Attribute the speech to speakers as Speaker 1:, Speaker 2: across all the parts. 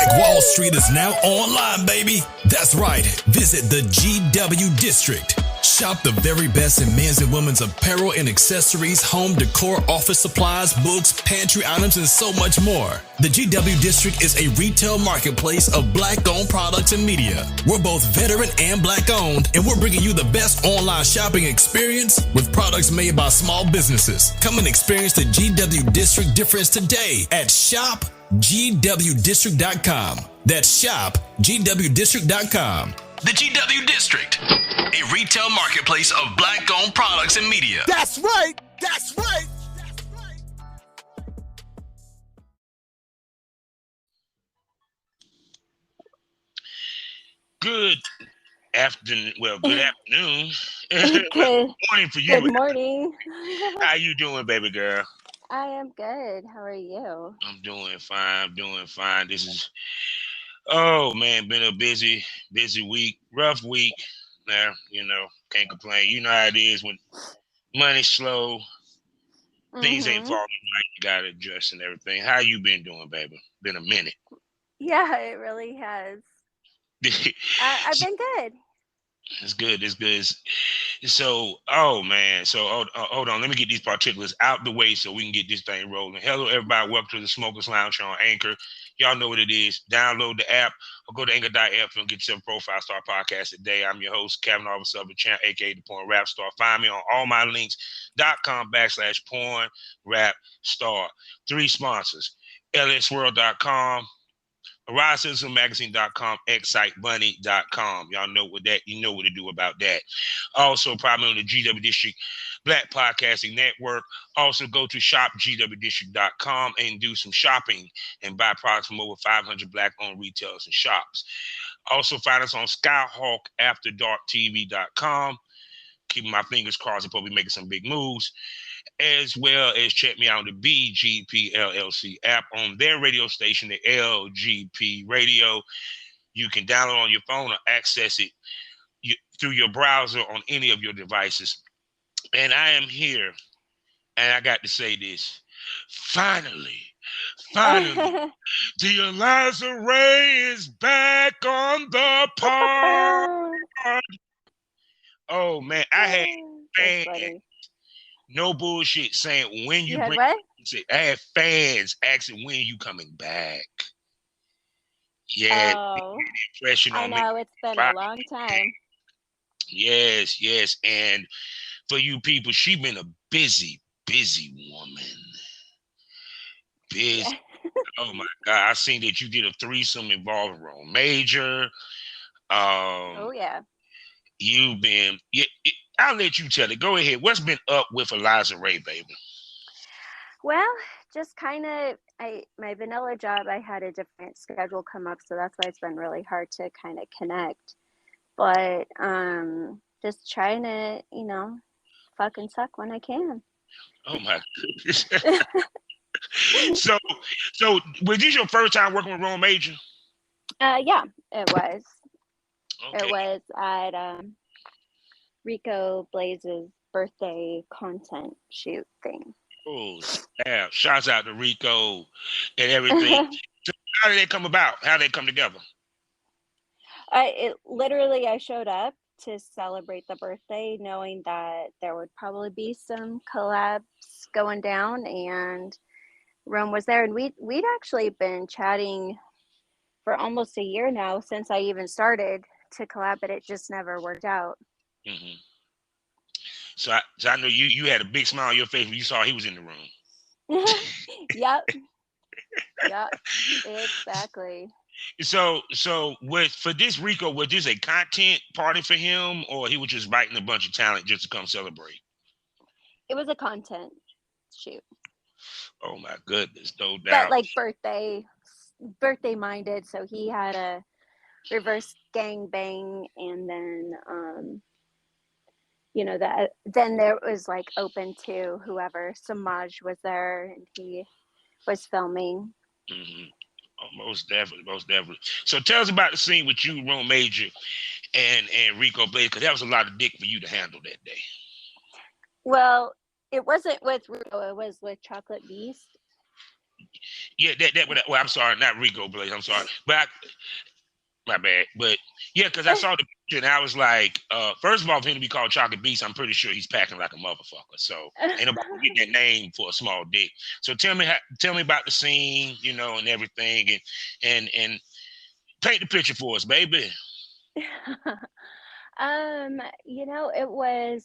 Speaker 1: Black Wall Street is now online, baby. That's right. Visit the GW District. Shop the very best in men's and women's apparel and accessories, home decor, office supplies, books, pantry items, and so much more. The GW District is a retail marketplace of Black-owned products and media. We're both veteran and Black-owned, and we're bringing you the best online shopping experience with products made by small businesses. Come and experience the GW District difference today at shopgwdistrict.com. That's shopgwdistrict.com. The GW District, a retail marketplace of Black-owned products and media.
Speaker 2: That's right. That's right. That's right.
Speaker 3: Good afternoon. Well, good afternoon.
Speaker 4: Good
Speaker 3: Morning for you.
Speaker 4: Good morning.
Speaker 3: How you doing, baby girl?
Speaker 4: I am good. How are you?
Speaker 3: I'm doing fine. This is, oh man, been a busy week, rough week. Now, can't complain. You know how it is when money's slow, things ain't falling right. You gotta adjust and everything. How you been doing, baby? Been a minute.
Speaker 4: Yeah, it really has. I've been good.
Speaker 3: It's good. So, oh man. So, hold on. Let me get these particulars out the way so we can get this thing rolling. Hello, everybody. Welcome to the Smokers Lounge on Anchor. Y'all know what it is. Download the app or go to anchor.fm and get yourself a profile. Start podcast today. I'm your host, Kevin Officer of the Champ, aka the Porn Rap Star. Find me on allmylinks.com/porn rap star. 3 sponsors: lsworld.com, HorizonMagazine.com, ExciteBunny.com. Y'all know what you know what to do about that. Also, probably on the GW District Black Podcasting Network. Also, go to shopgwdistrict.com and do some shopping and buy products from over 500 Black-owned retailers and shops. Also, find us on SkyhawkAfterDarkTV.com. Keeping my fingers crossed, and probably making some big moves. As well as check me out on the BGP LLC app on their radio station, the LGP Radio. You can download on your phone or access it through your browser on any of your devices. And I am here, and I got to say this. Finally, the Eliza Ray is back on the pod. Oh, man, I had fans. No bullshit saying when you bring what? I had fans asking when you coming back. Yeah, impression on me.
Speaker 4: I know it's been a long time.
Speaker 3: Yes. And for you people, she been a busy woman. Busy. Yeah. Oh my God. I seen that you did a threesome involving Rome Major.
Speaker 4: Oh yeah.
Speaker 3: You've been I'll let you tell it. Go ahead. What's been up with Eliza Ray, baby?
Speaker 4: Well, just kind of, my vanilla job, I had a different schedule come up, so that's why it's been really hard to kind of connect. But just trying to, fucking suck when I can.
Speaker 3: Oh my goodness. So was this your first time working with Rome Major?
Speaker 4: Yeah, it was.
Speaker 3: Okay.
Speaker 4: It was at Rico Blaze's birthday content shoot thing.
Speaker 3: Oh, yeah. Shouts out to Rico and everything. So how did they come about? How did they come together?
Speaker 4: I showed up to celebrate the birthday knowing that there would probably be some collabs going down, and Rome was there. And we'd actually been chatting for almost a year now since I even started to collab, but it just never worked out.
Speaker 3: Mm-hmm. So I know you had a big smile on your face when you saw he was in the room.
Speaker 4: Yep, exactly.
Speaker 3: So for this Rico, was this a content party for him, or he was just inviting a bunch of talent just to come celebrate?
Speaker 4: It was a content shoot.
Speaker 3: Oh my goodness, no doubt.
Speaker 4: But like birthday minded, so he had a reverse gang bang, and then then there was like open to whoever. Samaj was there and he was filming.
Speaker 3: Mm-hmm. Oh, most definitely. So tell us about the scene with you, Rome Major, and Rico Blaze, because that was a lot of dick for you to handle that day.
Speaker 4: Well, it wasn't with Rico, it was with Chocolate Beast.
Speaker 3: Yeah, that would. Well, I'm sorry, not Rico Blaze. I'm sorry, my bad. But yeah, because I saw the picture and I was like, first of all, for him to be called Chocolate Beast, I'm pretty sure he's packing like a motherfucker. So ain't nobody getting that name for a small dick. So tell me about the scene, and everything, and paint the picture for us, baby.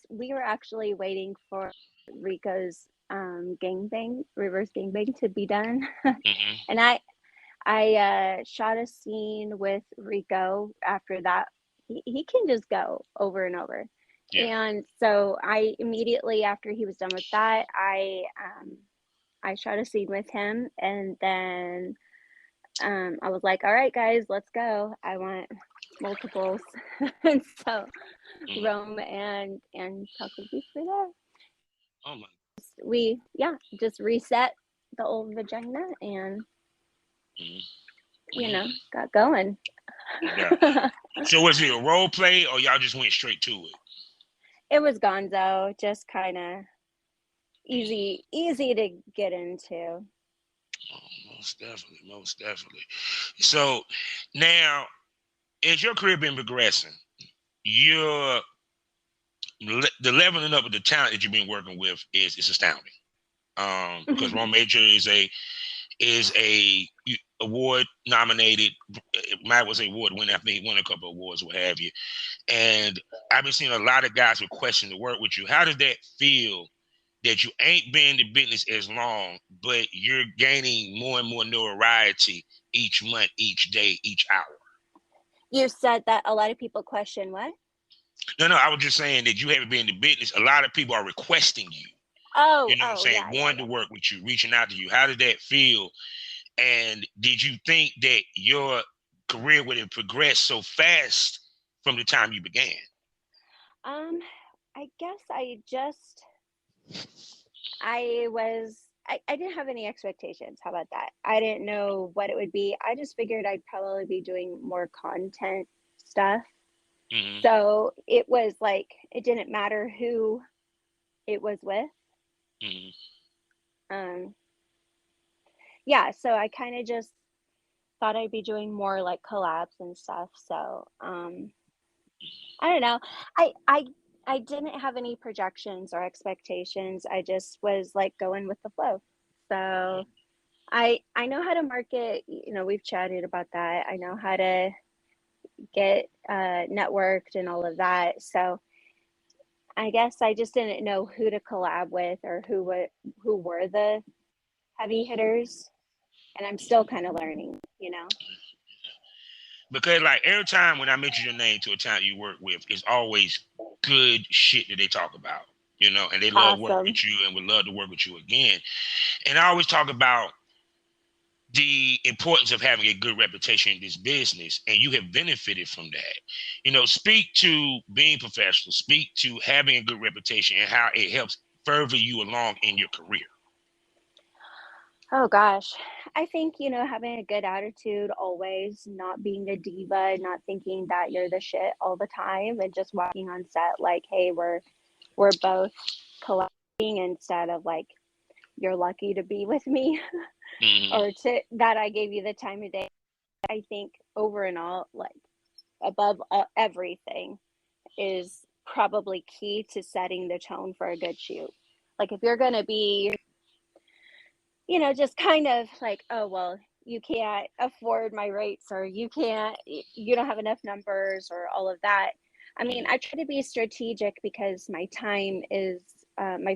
Speaker 4: We were actually waiting for Rico's reverse gangbang to be done.
Speaker 3: Hmm.
Speaker 4: And I shot a scene with Rico after that. He can just go over and over.
Speaker 3: Yeah.
Speaker 4: And so I immediately after he was done with that, I shot a scene with him, and then I was like, all right, guys, let's go. I want multiples. And so
Speaker 3: Hmm.
Speaker 4: Rome and Chocolate Beast were there.
Speaker 3: Oh my.
Speaker 4: We just reset the old vagina and got going.
Speaker 3: Yeah. So was it a role play or y'all just went straight to it?
Speaker 4: It was gonzo, just kind of easy to get into.
Speaker 3: Oh, most definitely. So now, as your career been progressing, you're the leveling up of the talent that you've been working with is astounding. Because Rome Major is a award nominated, Matt was award winner. I think he won a couple of awards, what have you. And I've been seeing a lot of guys requesting to work with you. How does that feel? That you ain't been in the business as long, but you're gaining more and more notoriety each month, each day, each hour.
Speaker 4: You said that a lot of people question what?
Speaker 3: No, I was just saying that you haven't been in the business. A lot of people are requesting you.
Speaker 4: Oh,
Speaker 3: You know what I'm saying? Wanting to work with you, reaching out to you. How did that feel? And did you think that your career would have progressed so fast from the time you began?
Speaker 4: I guess I didn't have any expectations. How about that? I didn't know what it would be. I just figured I'd probably be doing more content stuff.
Speaker 3: Mm-hmm.
Speaker 4: So it was like, it didn't matter who it was with.
Speaker 3: Mm-hmm.
Speaker 4: Yeah, so I kind of just thought I'd be doing more like collabs and stuff. So I don't know. I didn't have any projections or expectations. I just was like going with the flow. So I know how to market. We've chatted about that. I know how to get networked and all of that. So I guess I just didn't know who to collab with or who were the heavy hitters, and I'm still kind of learning.
Speaker 3: Because like every time when I mention your name to a talent you work with, it's always good shit that they talk about, and they love working
Speaker 4: Awesome.
Speaker 3: with you and would love to work with you again. And I always talk about the importance of having a good reputation in this business, and you have benefited from that. Speak to being professional, speak to having a good reputation and how it helps further you along in your career.
Speaker 4: Oh gosh, I think having a good attitude, always not being a diva, not thinking that you're the shit all the time, and just walking on set like, hey, we're both collabing, instead of like, you're lucky to be with me.
Speaker 3: Mm-hmm.
Speaker 4: Or that I gave you the time of day. I think over and all, like above everything, is probably key to setting the tone for a good shoot. Like if you're going to be, just kind of like, oh, well, you can't afford my rates, or you don't have enough numbers, or all of that. I mean, I try to be strategic because my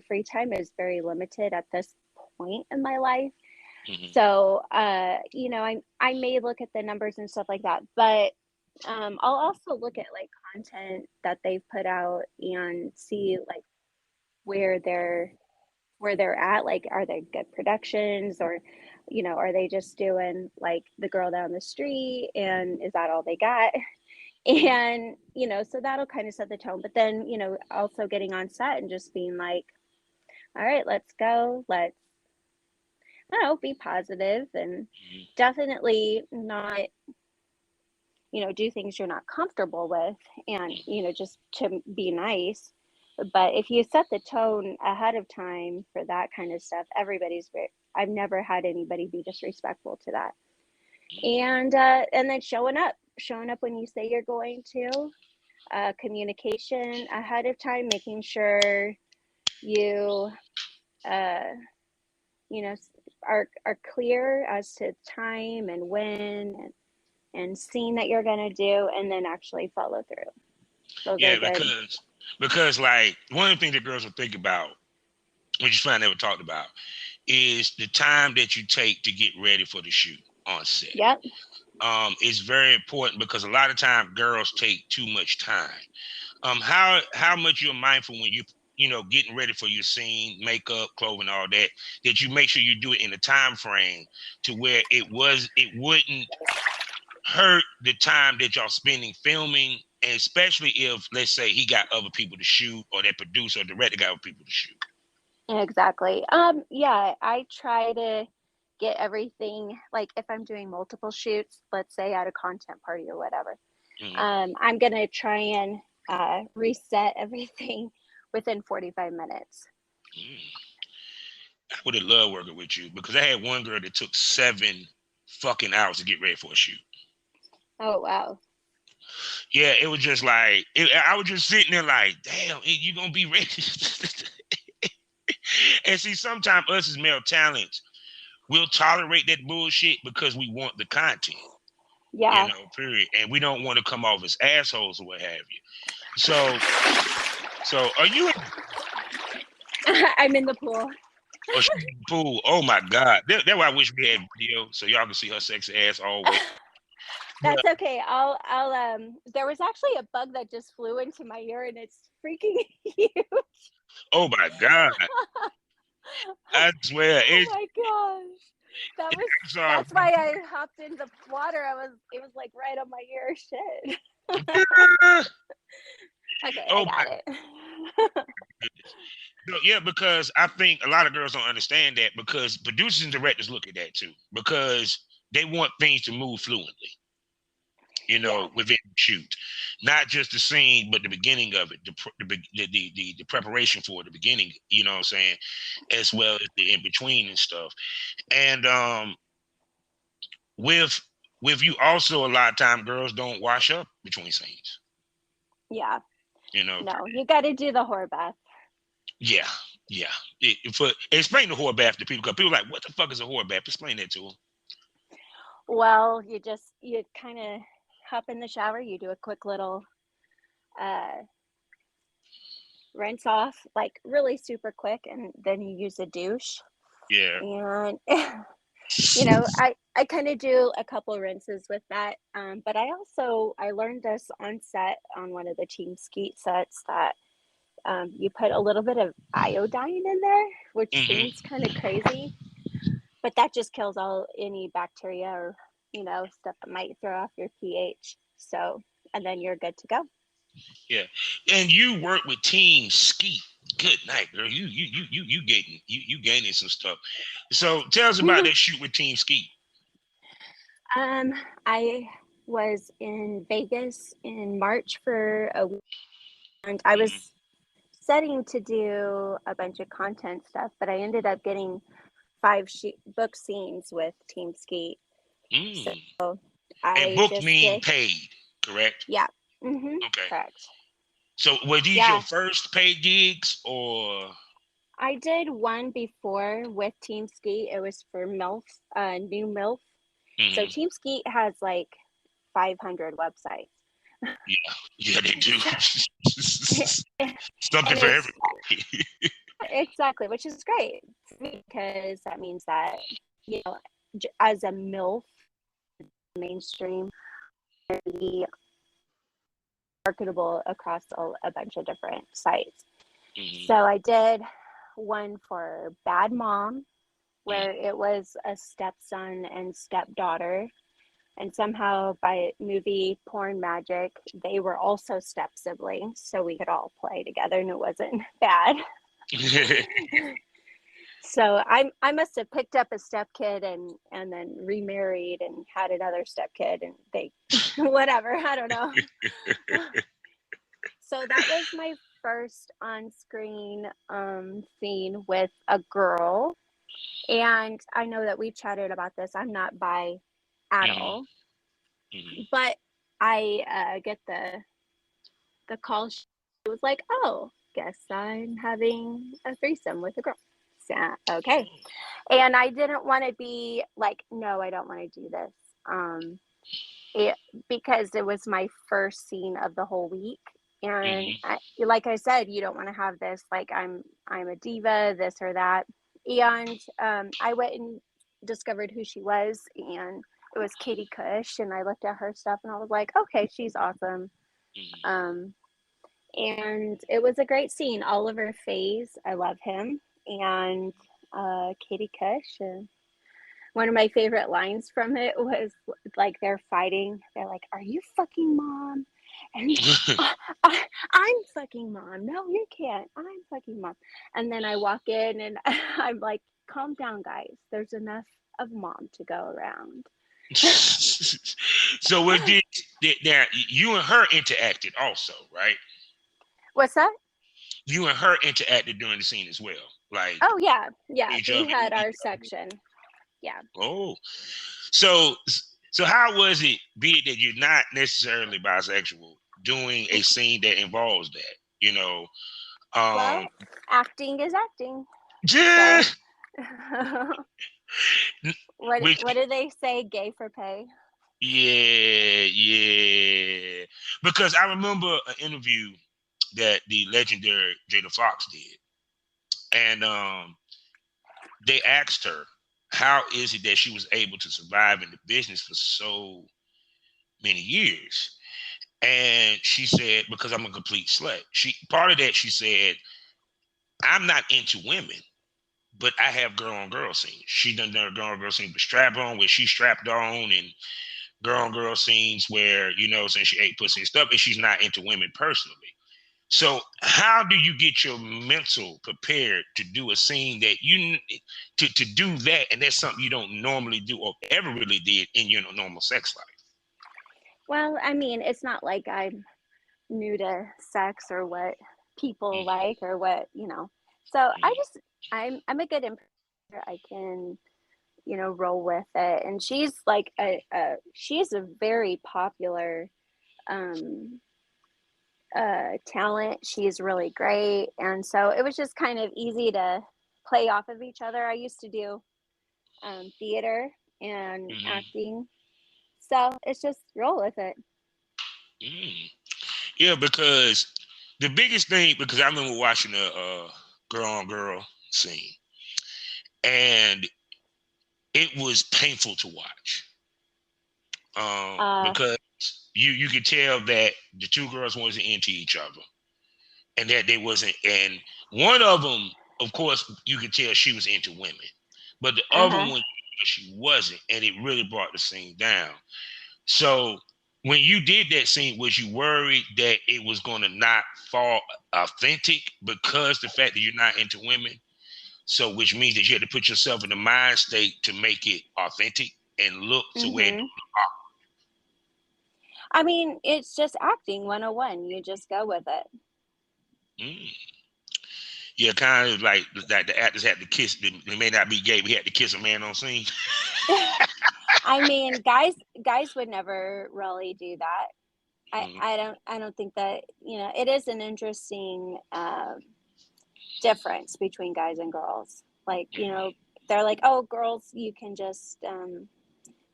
Speaker 4: free time is very limited at this point in my life.
Speaker 3: Mm-hmm.
Speaker 4: So, I may look at the numbers and stuff like that, but I'll also look at like content that they've put out and see like where they're at. Like, are they good productions, or, are they just doing like the girl down the street, and is that all they got? And, so that'll kind of set the tone. But then, also getting on set and just being like, all right, let's go. Let's, I don't know, be positive, and definitely not, do things you're not comfortable with, and, just to be nice. But if you set the tone ahead of time for that kind of stuff, everybody's I've never had anybody be disrespectful to that. And then showing up when you say you're going to, communication ahead of time, making sure you you know, are clear as to time and when, and seeing that you're going to do, and then actually follow through. Those
Speaker 3: Yeah,
Speaker 4: are good.
Speaker 3: because like one of the things that girls will think about, which is fine, never talked about, is the time that you take to get ready for the shoot on set.
Speaker 4: Yep.
Speaker 3: It's very important because a lot of times girls take too much time. How much you're mindful when you know, getting ready for your scene, makeup, clothing, all that, that you make sure you do it in a time frame to where it wouldn't hurt the time that y'all spending filming, and especially if, let's say, he got other people to shoot, or that producer or director got other people to shoot.
Speaker 4: Exactly. Yeah, I try to get everything, like if I'm doing multiple shoots, let's say at a content party or whatever, I'm gonna try and reset everything within 45 minutes.
Speaker 3: I would have loved working with you because I had one girl that took 7 fucking hours to get ready for a shoot.
Speaker 4: Oh wow.
Speaker 3: Yeah, it was just like I was just sitting there like, damn, you gonna be ready? And see, sometimes us as male talents, we'll tolerate that bullshit because we want the content.
Speaker 4: Yeah.
Speaker 3: You know, period. And we don't want to come off as assholes or what have you. So are you
Speaker 4: I'm in the pool.
Speaker 3: Oh, she's in the pool. Oh my God. That's why I wish we had video so y'all can see her sexy ass all way.
Speaker 4: That's okay. I'll there was actually a bug that just flew into my ear and it's freaking huge.
Speaker 3: Oh my God. I swear.
Speaker 4: Oh my gosh. That's why I hopped in the water. It was like right on my ear. Shit. Okay, I got it.
Speaker 3: No, yeah, because I think a lot of girls don't understand that, because producers and directors look at that too, because they want things to move fluently, you know, within the shoot, not just the scene, but the beginning of it, the preparation for the beginning, you know what I'm saying, as well as the in between and stuff. And with you also, a lot of time girls don't wash up between scenes.
Speaker 4: Yeah.
Speaker 3: You know.
Speaker 4: No, you got to do the whore bath.
Speaker 3: Yeah. Explain the whore bath to people, because people are like, what the fuck is a whore bath? Explain that to them.
Speaker 4: Well, you kind of hop in the shower, you do a quick little rinse off, like really super quick, and then you use a douche.
Speaker 3: Yeah.
Speaker 4: And you know, I kind of do a couple rinses with that. But I learned this on set on one of the Team Skeet sets, that you put a little bit of iodine in there, which seems kind of crazy, but that just kills any bacteria or, you know, stuff that might throw off your pH. So, and then you're good to go.
Speaker 3: Yeah. And you work with Team Skeet. Good night, girl. You gaining some stuff. So tell us about that shoot with Team Skeet.
Speaker 4: I was in Vegas in March for a week, and I was setting to do a bunch of content stuff, but I ended up getting 5 book scenes with Team Skeet. So
Speaker 3: and book mean paid, correct?
Speaker 4: Yeah.
Speaker 3: Okay.
Speaker 4: Correct.
Speaker 3: So were these your first paid gigs, or?
Speaker 4: I did one before with Team Skeet. It was for MILF, New MILF. So Team Skeet has like 500 websites.
Speaker 3: Yeah, they do. Something for everybody.
Speaker 4: Exactly, which is great, because that means that, you know, as a MILF, mainstream, be marketable across a bunch of different sites. So I did one for Bad Mom, where it was a stepson and stepdaughter, and somehow by movie Porn Magic, they were also step siblings, so we could all play together and it wasn't bad. So I must have picked up a stepkid and then remarried and had another stepkid, and they whatever, I don't know. So that was my first on-screen scene with a girl. And I know that we've chatted about this. I'm not bi at
Speaker 3: Mm-hmm.
Speaker 4: all,
Speaker 3: Mm-hmm.
Speaker 4: but I get the call. She was like, "Oh, guess I'm having a threesome with a girl." So, okay. And I didn't want to be like, "No, I don't want to do this." It because it was my first scene of the whole week, and
Speaker 3: Mm-hmm.
Speaker 4: like I said, you don't want to have this like I'm a diva, this or that. And I went and discovered who she was, and it was Katie Cush, and I looked at her stuff, and I was like, okay, she's awesome.
Speaker 3: Mm-hmm.
Speaker 4: Um, and it was a great scene. Oliver Faze, I love him, and Katie Cush. And one of my favorite lines from it was like they're fighting. They're like, "Are you fucking mom?" And I'm fucking mom. No, you can't. I'm fucking mom. And then I walk in and I'm like, calm down, guys. There's enough of mom to go around.
Speaker 3: So what did now you and her interacted also, right?
Speaker 4: What's that?
Speaker 3: You and her interacted during the scene as well. Like
Speaker 4: Oh, yeah. Yeah.
Speaker 3: each
Speaker 4: We
Speaker 3: other.
Speaker 4: had our section. Yeah.
Speaker 3: Oh. So how was it, be it that you're not necessarily bisexual, doing a scene that involves that? You know,
Speaker 4: Well, acting is acting. So,
Speaker 3: just which
Speaker 4: what do they say? Gay for pay.
Speaker 3: yeah. Because I remember an interview that the legendary Jada Fox did. And they asked her, how is it that she was able to survive in the business for so many years? And she said, because I'm a complete slut. Part of that, she said, I'm not into women, but I have girl on girl scenes. She done a girl on girl scene with strap on, where she's strapped on, and girl on girl scenes where, since she ate pussy and stuff, and she's not into women personally. So how do you get your mental prepared to do a scene that to do that, and that's something you don't normally do or ever really did in your normal sex life?
Speaker 4: Well, I mean, it's not like I'm new to sex or what people like or what. So I'm a good improviser. I can, roll with it. And she's like she's a very popular um talent. She's really great. And so it was just kind of easy to play off of each other. I used to do theater and acting. So it's just roll with it.
Speaker 3: Yeah, because the biggest thing, because I remember watching a girl on girl scene, and it was painful to watch. Because you could tell that the two girls wasn't into each other, and that they wasn't. And one of them, of course, you could tell she was into women, but the other one she wasn't, and it really brought the scene down. So when you did that scene, was you worried that it was going to not fall authentic because the fact that you're not into women? So which means that you had to put yourself in the mind state to make it authentic and look to where it.
Speaker 4: I mean, it's just acting 101. You just go with it.
Speaker 3: Yeah, kind of like that. The actors had to kiss. They may not be gay, but he had to kiss a man on scene.
Speaker 4: I mean, guys would never really do that. I don't think that, it is an interesting difference between guys and girls. Like, they're like, oh, girls, you can just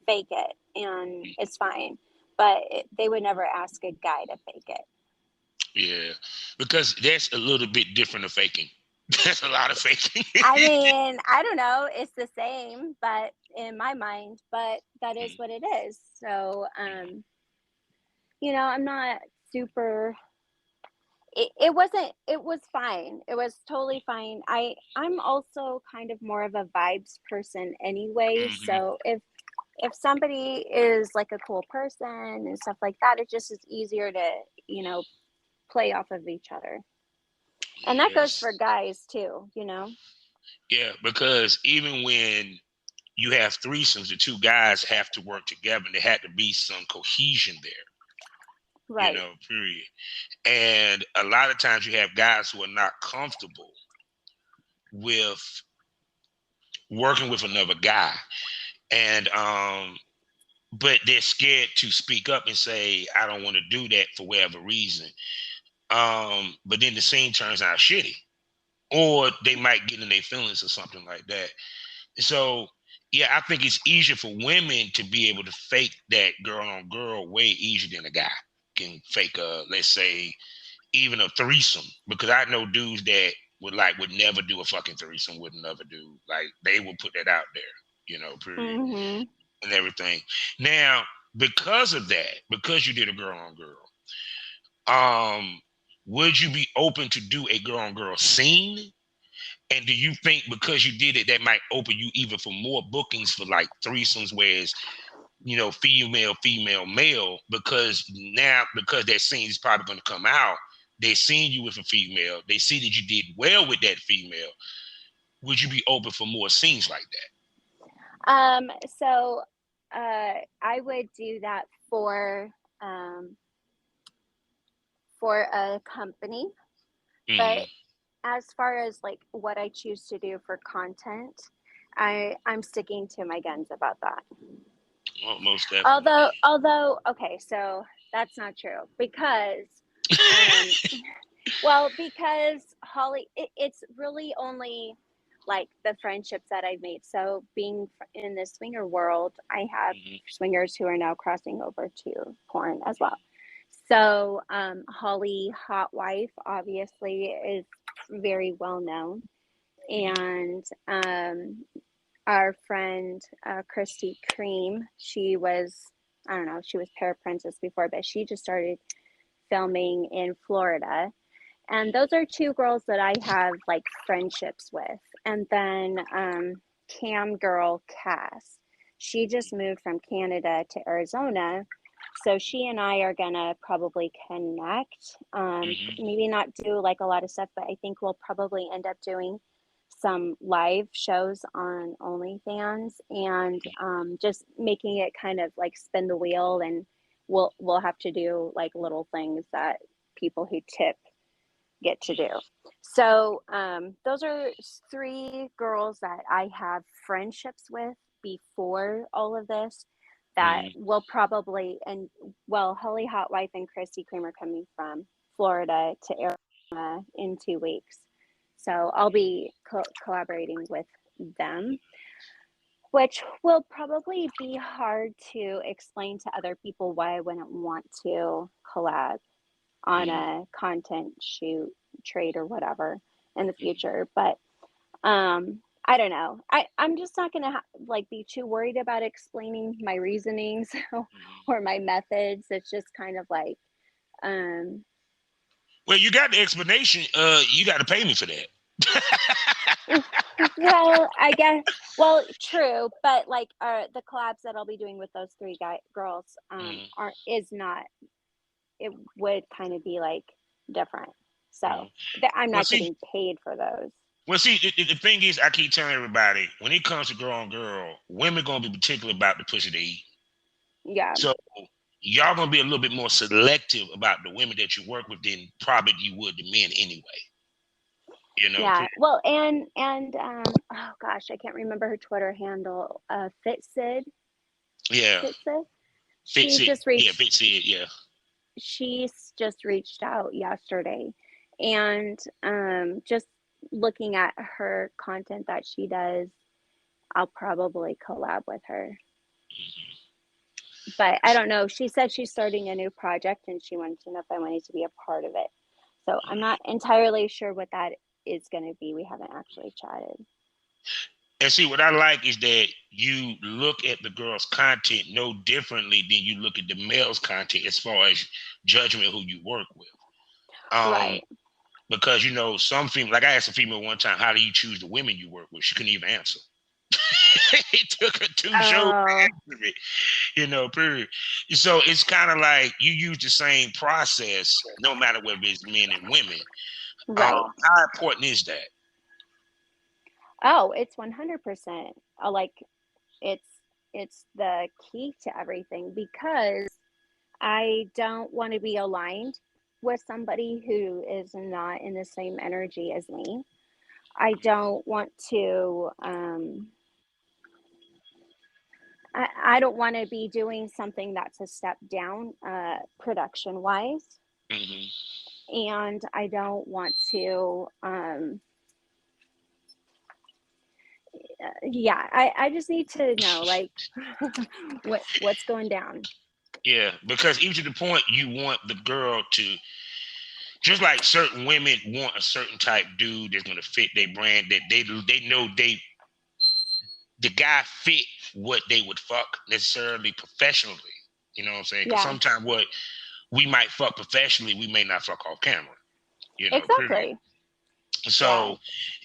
Speaker 4: fake it and it's fine. But they would never ask a guy to fake it.
Speaker 3: Yeah, because that's a little bit different of faking. That's a lot of faking.
Speaker 4: I mean, I don't know. It's the same, but in my mind, but that is what it is. So, I'm not super. It was fine. It was totally fine. I'm also kind of more of a vibes person anyway. So if somebody is like a cool person and stuff like that, it just is easier to, play off of each other. And that goes for guys too,
Speaker 3: Yeah, because even when you have threesomes, the two guys have to work together, and there had to be some cohesion there.
Speaker 4: Right.
Speaker 3: Period. And a lot of times you have guys who are not comfortable with working with another guy, and but they're scared to speak up and say, I don't want to do that for whatever reason. But then the scene turns out shitty, or they might get in their feelings or something like that. So yeah, I think it's easier for women to be able to fake that girl on girl way easier than a guy can fake let's say even a threesome, because I know dudes that would never do a fucking threesome with another dude. Like they will put that out there, period,
Speaker 4: Mm-hmm.
Speaker 3: and everything. Now, because of that, because you did a girl on girl, would you be open to do a girl on girl scene? And do you think because you did it, that might open you even for more bookings for like threesomes, whereas female, female, male, because that scene is probably going to come out. They're seeing you with a female. They see that you did well with that female. Would you be open for more scenes like that?
Speaker 4: So I would do that for a company, but as far as like what I choose to do for content, I'm sticking to my guns about that.
Speaker 3: Well, most definitely.
Speaker 4: Although, okay, so that's not true because, because Holly, it's really only like the friendships that I've made. So being in the swinger world, I have swingers who are now crossing over to porn as well. So Holly Hot Wife obviously is very well known, and our friend Christy Cream, she was Para Princess before, but she just started filming in Florida. And those are two girls that I have like friendships with. And then cam girl Cass, she just moved from Canada to Arizona. So she and I are gonna probably connect. Maybe not do like a lot of stuff, but I think we'll probably end up doing some live shows on OnlyFans and just making it kind of like spin the wheel, and we'll have to do like little things that people who tip get to do. So those are three girls that I have friendships with before all of this that will probably, Holly Hot Wife and Christy Cream are coming from Florida to Arizona in 2 weeks. So I'll be collaborating with them, which will probably be hard to explain to other people why I wouldn't want to collab on a content shoot, trade, or whatever in the future. But I don't know. I'm just not going to be too worried about explaining my reasonings or my methods. It's just kind of like,
Speaker 3: well, you got the explanation. You got to pay me for that.
Speaker 4: Well, I guess. Well, true, but like the collabs that I'll be doing with those three girls it would kind of be like different. So I'm not getting paid for those.
Speaker 3: Well, see, the thing is, I keep telling everybody, when it comes to girl on girl, women going to be particular about the pussy they eat.
Speaker 4: Yeah.
Speaker 3: So y'all going to be a little bit more selective about the women that you work with than probably you would the men anyway.
Speaker 4: Yeah. Well, and oh gosh, I can't remember her Twitter handle. Fitsid.
Speaker 3: Yeah.
Speaker 4: Fitsid.
Speaker 3: Fitsid. Yeah.
Speaker 4: She's just reached out yesterday, and just looking at her content that she does, I'll probably collab with her. But I don't know. She said she's starting a new project and she wanted to know if I wanted to be a part of it. So I'm not entirely sure what that is going to be. We haven't actually chatted.
Speaker 3: And see, what I like is that you look at the girl's content no differently than you look at the male's content as far as judgment who you work with.
Speaker 4: Right.
Speaker 3: Because, some female, like I asked a female one time, how do you choose the women you work with? She couldn't even answer. It took her 2 shows to answer it, period. So it's kind of like you use the same process, no matter whether it's men and women.
Speaker 4: Right.
Speaker 3: How important is that?
Speaker 4: Oh, it's 100%. Like it's the key to everything, because I don't want to be aligned with somebody who is not in the same energy as me. I don't want to I don't want to be doing something that's a step down production wise. And I don't want to yeah, I just need to know like what's going down.
Speaker 3: Yeah, because even to the point you want the girl to, just like certain women want a certain type dude that's gonna fit their brand, that they know the guy fit what they would fuck necessarily professionally. You know what I'm saying? Because sometimes what we might fuck professionally, we may not fuck off camera. You know,
Speaker 4: exactly.
Speaker 3: Period. So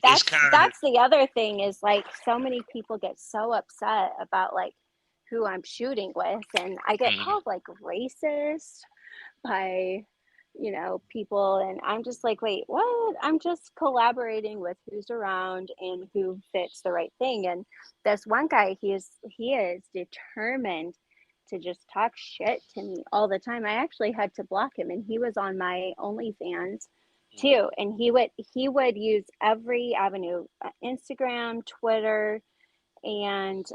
Speaker 4: that's the other thing is like so many people get so upset about like who I'm shooting with, and I get called like racist by people, and I'm just like, wait, what? I'm just collaborating with who's around and who fits the right thing. And this one guy, he is determined to just talk shit to me all the time. I actually had to block him, and he was on my OnlyFans too, and he would use every avenue, Instagram, Twitter, and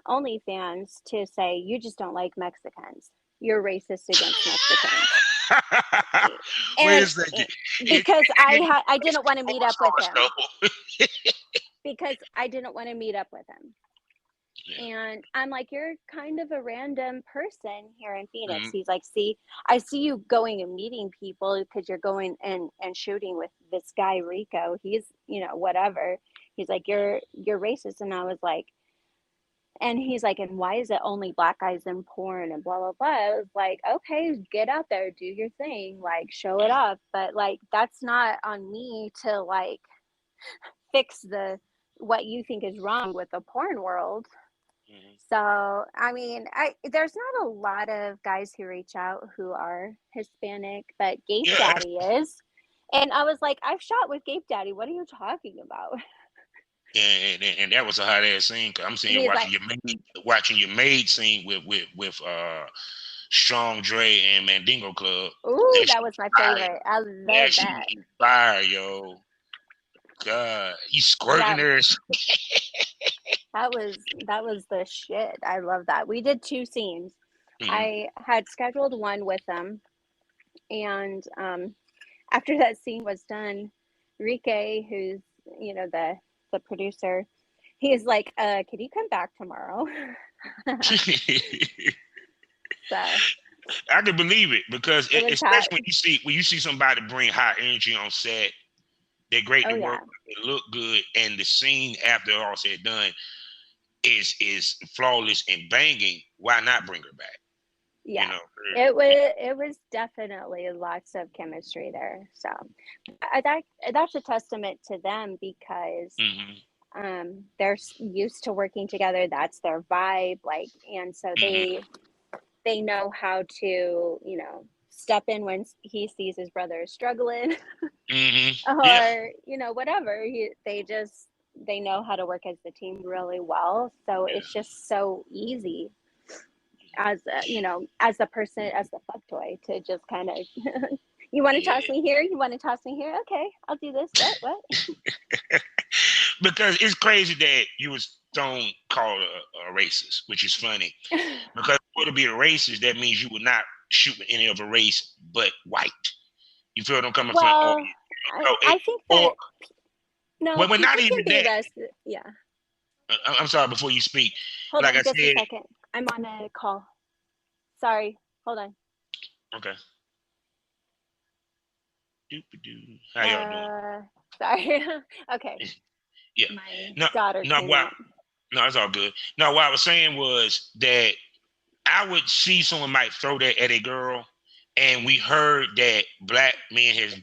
Speaker 4: OnlyFans to say, you just don't like Mexicans, you're racist against Mexicans.
Speaker 3: Wait a second.
Speaker 4: Because I didn't want to meet up with him. Because I didn't want to meet up with him. And I'm like, you're kind of a random person here in Phoenix. He's like, see, I see you going and meeting people because you're going and shooting with this guy Rico. He's, whatever. He's like, you're racist. And I was like, and he's like, and why is it only black guys in porn and blah, blah, blah. I was like, okay, get out there, do your thing, like show it up. But like, that's not on me to like fix what you think is wrong with the porn world. So, I mean, there's not a lot of guys who reach out who are Hispanic, but Gape Daddy is. And I was like, I've shot with Gape Daddy. What are you talking about?
Speaker 3: And that was a hot ass scene. I'm seeing watching your maid scene with Strong Dre and Mandingo Club.
Speaker 4: Ooh, that was my favorite. I love that.
Speaker 3: Fire, yo. God, he's squirting her.
Speaker 4: That was the shit. I love that. We did 2 scenes. I had scheduled one with them, and after that scene was done, Rike, who's the producer, he's like, could you come back tomorrow? So
Speaker 3: I can believe it, because especially when you see somebody bring high energy on set, they're great to work with, they look good, and the scene after all said done is flawless and banging. Why not bring her back?
Speaker 4: Yeah, it was definitely lots of chemistry there. So that's a testament to them, because they're used to working together. That's their vibe, like, and so they know how to step in when he sees his brother struggling, or whatever. They know how to work as the team really well. So it's just so easy as the person, as the fuck toy, to just kind of you want to toss me here, you want to toss me here, okay, I'll do this. What?
Speaker 3: Because it's crazy that you was don't call a racist, which is funny, because to be a racist, that means you would not shoot with any of a race but white. You feel what I'm coming from?
Speaker 4: I think that no,
Speaker 3: well, not even that.
Speaker 4: Yeah.
Speaker 3: I'm sorry. Before you speak,
Speaker 4: hold
Speaker 3: like
Speaker 4: on,
Speaker 3: I
Speaker 4: just
Speaker 3: said,
Speaker 4: a second. I'm on a call. Sorry. Hold on.
Speaker 3: Okay. How y'all doing?
Speaker 4: Sorry. Okay.
Speaker 3: Yeah.
Speaker 4: My daughter came out.
Speaker 3: No, it's all good. No, what I was saying was that I would see someone might throw that at a girl, and we heard that black men has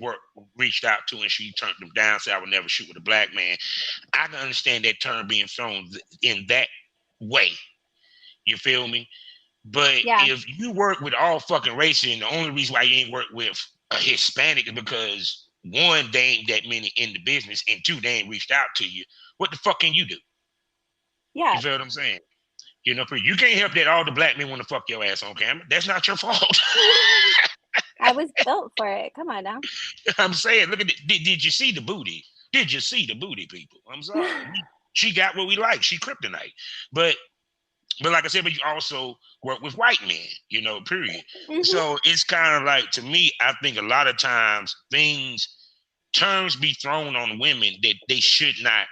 Speaker 3: reached out to, and she turned them down, said I would never shoot with a black man. I can understand that term being thrown in that way. You feel me? But if you work with all fucking races, and the only reason why you ain't work with a Hispanic is because, one, they ain't that many in the business, and 2, they ain't reached out to you, what the fuck can you do?
Speaker 4: Yeah.
Speaker 3: You feel what I'm saying? You can't help that all the black men want to fuck your ass on camera. That's not your fault.
Speaker 4: I was built for it. Come on now.
Speaker 3: I'm saying, look at it. Did you see the booty? Did you see the booty, people? I'm sorry. She got what we like. She kryptonite. But But like I said, but you also work with white men, period.
Speaker 4: Mhm.
Speaker 3: So it's kind of like, to me, I think a lot of times terms be thrown on women that they should not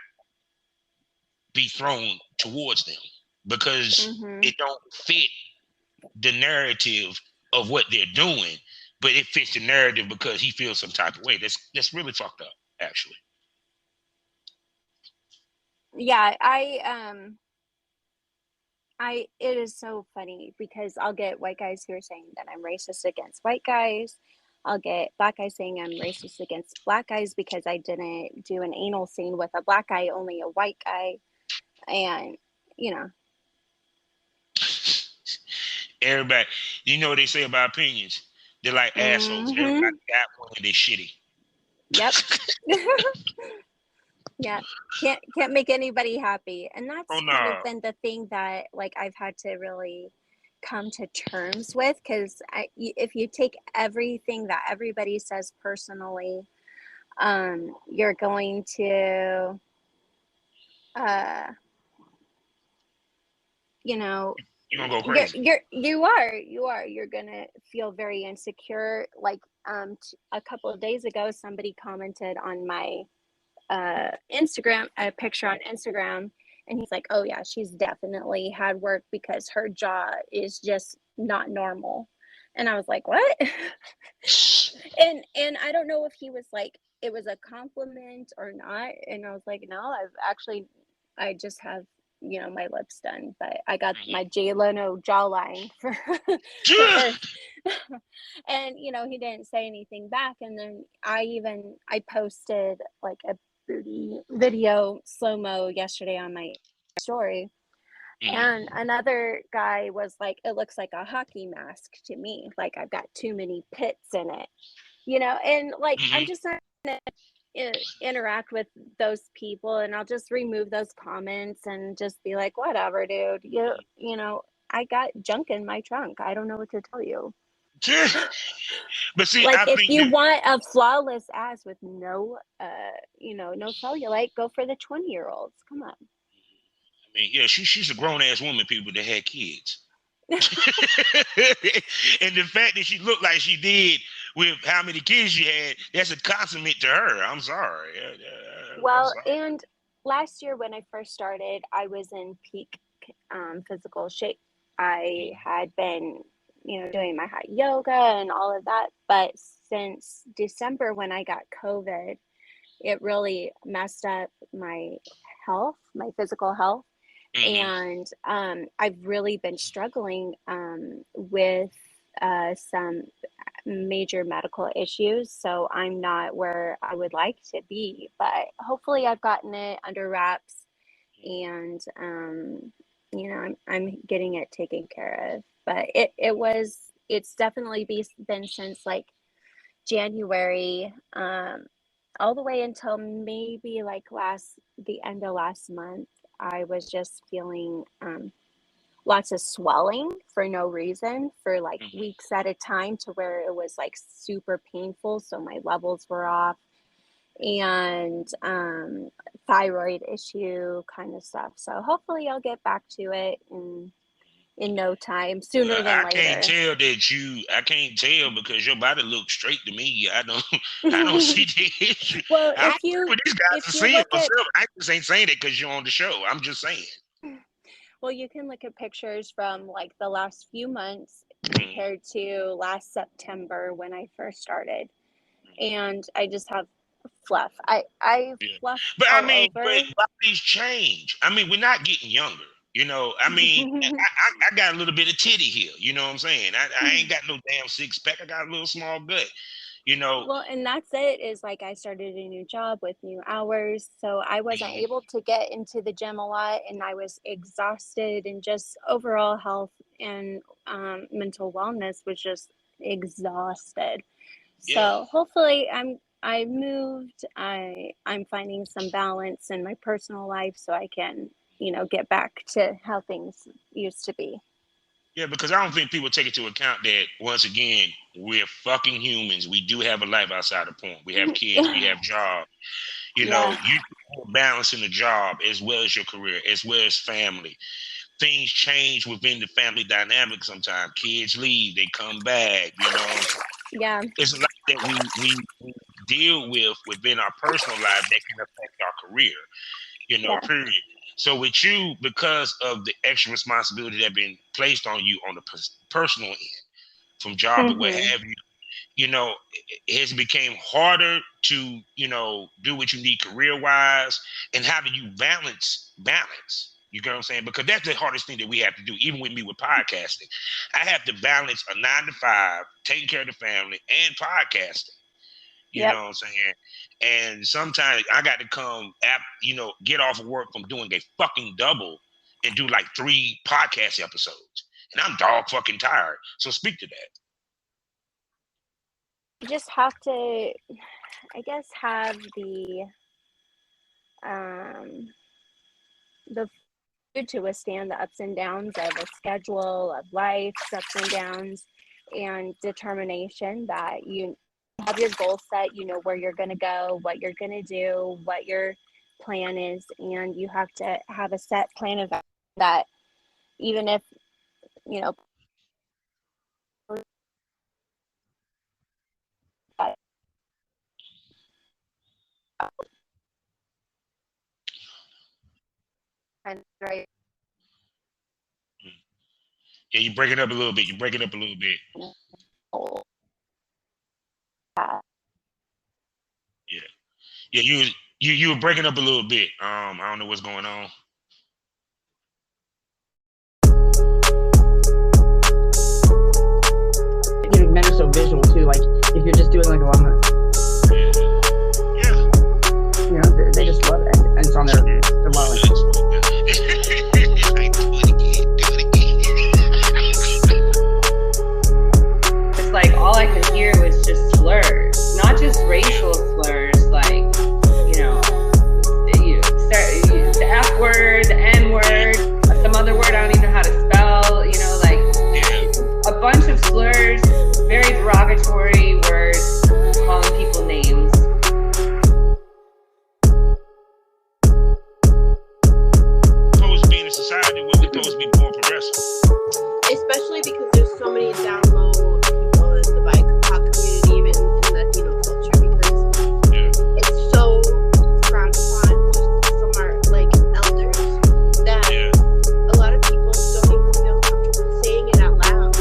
Speaker 3: be thrown towards them because
Speaker 4: Mhm.
Speaker 3: it don't fit the narrative of what they're doing, but it fits the narrative because he feels some type of way. That's really fucked up, actually.
Speaker 4: Yeah, it is so funny because I'll get white guys who are saying that I'm racist against white guys. I'll get black guys saying I'm racist against black guys because I didn't do an anal scene with a black guy, only a white guy. And, you know,
Speaker 3: Everybody, you know what they say about opinions? They're like assholes. Everybody
Speaker 4: mhm.
Speaker 3: got one and they shitty.
Speaker 4: Yep. Yeah. Can't make anybody happy. And
Speaker 3: Oh
Speaker 4: that's kind of
Speaker 3: no.
Speaker 4: been the thing that like I've had to really come to terms with because if you take everything that everybody says personally, you're going to you know,
Speaker 3: You're gonna go crazy.
Speaker 4: you're gonna feel very insecure. Like a couple of days ago somebody commented on my Instagram, a picture on Instagram, and he's like, oh yeah, she's definitely had work because her jaw is just not normal. And I was like, what? and I don't know if he was like it was a compliment or not. And I was like, no, I just have, my lips done, but I got my Jay Leno jawline for for birth. And he didn't say anything back. And then I posted like a booty video slow-mo yesterday on my story. And another guy was like, it looks like a hockey mask to me, like I've got too many pits in it, and like I'm just not gonna interact with those people, and I'll just remove those comments and just be like, whatever, dude. I got junk in my trunk. I don't know what to tell you.
Speaker 3: But see,
Speaker 4: Like
Speaker 3: I
Speaker 4: if
Speaker 3: think
Speaker 4: you want a flawless ass with no no cellulite, go for the 20-year-olds. Come on.
Speaker 3: I mean, yeah, she's a grown ass woman, people that had kids. And the fact that she looked like she did with how many kids she had, that's a consummate to her. I'm sorry.
Speaker 4: Well, and last year when I first started, I was in peak physical shape. I had been, doing my hot yoga and all of that. But since December, when I got COVID, it really messed up my health, my physical health. And I've really been struggling with some major medical issues. So I'm not where I would like to be, but hopefully I've gotten it under wraps, and I'm getting it taken care of. But it's definitely been since like January, all the way until maybe like the end of last month. I was just feeling lots of swelling for no reason for like weeks at a time, to where it was like super painful. So my levels were off, and thyroid issue kind of stuff. So hopefully I'll get back to it in no time, sooner than later.
Speaker 3: I can't tell because your body looks straight to me. I don't see the issue.
Speaker 4: Well,
Speaker 3: I don't see what these guys are seeing myself. I just ain't saying it because you're on the show. I'm just saying.
Speaker 4: Well, you can look at pictures from like the last few months compared to last September when I first started, and I just have fluff. I fluff.
Speaker 3: But
Speaker 4: all
Speaker 3: I mean,
Speaker 4: over.
Speaker 3: but bodies change. I mean, we're not getting younger. I mean, I got a little bit of titty here. You know what I'm saying? I ain't got no damn six pack. I got a little small gut.
Speaker 4: Well, and that's it, is like I started a new job with new hours. So I wasn't able to get into the gym a lot, and I was exhausted, and just overall health and mental wellness was just exhausted. So hopefully I moved. I'm finding some balance in my personal life so I can, get back to how things used to be.
Speaker 3: Yeah, because I don't think people take into account that, once again, we're fucking humans. We do have a life outside of porn. We have kids. We have jobs. You balance in the job as well as your career, as well as family. things change within the family dynamic. Sometimes kids leave, they come back.
Speaker 4: Yeah.
Speaker 3: It's a lot that we deal with within our personal life that can affect our career.
Speaker 4: Yeah.
Speaker 3: Period. So with you, because of the extra responsibility that been placed on you on the personal end, from job to what have you, it has became harder to, do what you need career wise. And how do you balance? You get what I'm saying? Because that's the hardest thing that we have to do, even with me with podcasting. I have to balance a 9 to 5, taking care of the family, and podcasting. You know what I'm saying? And sometimes I got to come, get off of work from doing a fucking double and do like 3 podcast episodes. And I'm dog fucking tired. So speak to that.
Speaker 4: You just have to, I guess, have the food to withstand the ups and downs of a schedule, of life's ups and downs, and determination that you have your goal set, you know where you're going to go, what you're going to do, what your plan is, and you have to have a set plan of that, even if, right.
Speaker 3: Yeah, you break it up a little bit. Yeah, you were breaking up a little bit. I don't know what's going on.
Speaker 5: Men are so visual too. Like if you're just doing like a llama, they just love it, and it's on their wallet.
Speaker 6: It's like all I could hear was just slurs, not just racial slurs, like the F word, the N word, some other word I don't even know how to spell. A bunch of slurs, very derogatory words, calling people names.
Speaker 3: Supposed to be in a society where we're supposed to be more progressive.
Speaker 7: Especially because there's so many down low people in the BIPOC community, even in Latino culture, because it's so frowned upon just from our elders that a lot of people don't even feel comfortable saying it out loud.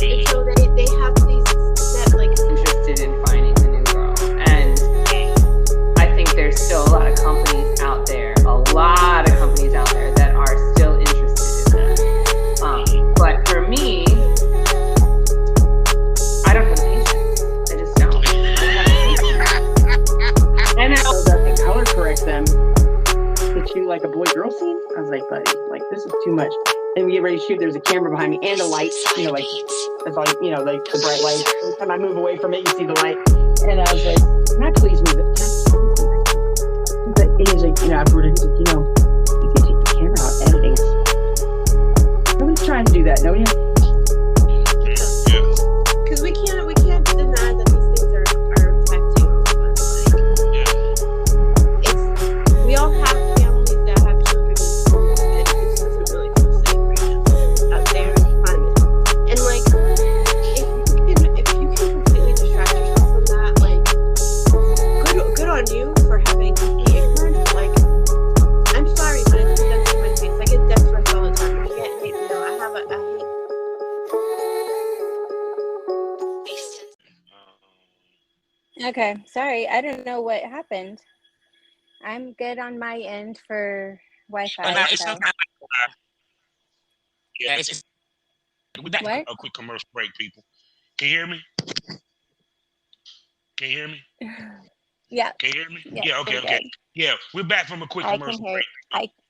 Speaker 7: And so they have these
Speaker 6: interested in finding the new girl. And I think there's still a lot of companies out there that are still interested in that. But for me, I don't have patience. I just don't.
Speaker 5: And so that they color correct them to shoot like a boy-girl scene. I was like, buddy, this is too much. And we get ready to shoot. There's a camera behind me and a light. It's like the bright light. Every time I move away from it, you see the light. And I was like, can I please move it? He's like, afterward, he's like, you can take the camera out editing. Nobody's trying to do that, no?
Speaker 7: Because we can't deny that these things are affecting us. We all have families that have children in school, and it just doesn't really feel safe right now out there in the climate. And if you can completely distract yourself from that, good on you for having complete ignorance. I'm sorry, but it's that's in my face. I get death threats all the time. I get hate. I have a hate.
Speaker 4: Okay, sorry, I don't know what happened. I'm good on my end for Wi-Fi. So.
Speaker 3: We got a quick commercial break, people. Can you hear me?
Speaker 4: Yeah.
Speaker 3: Can you hear me?
Speaker 4: Yes,
Speaker 3: Yeah. Okay.
Speaker 4: good.
Speaker 3: Yeah, we're back from a quick commercial break.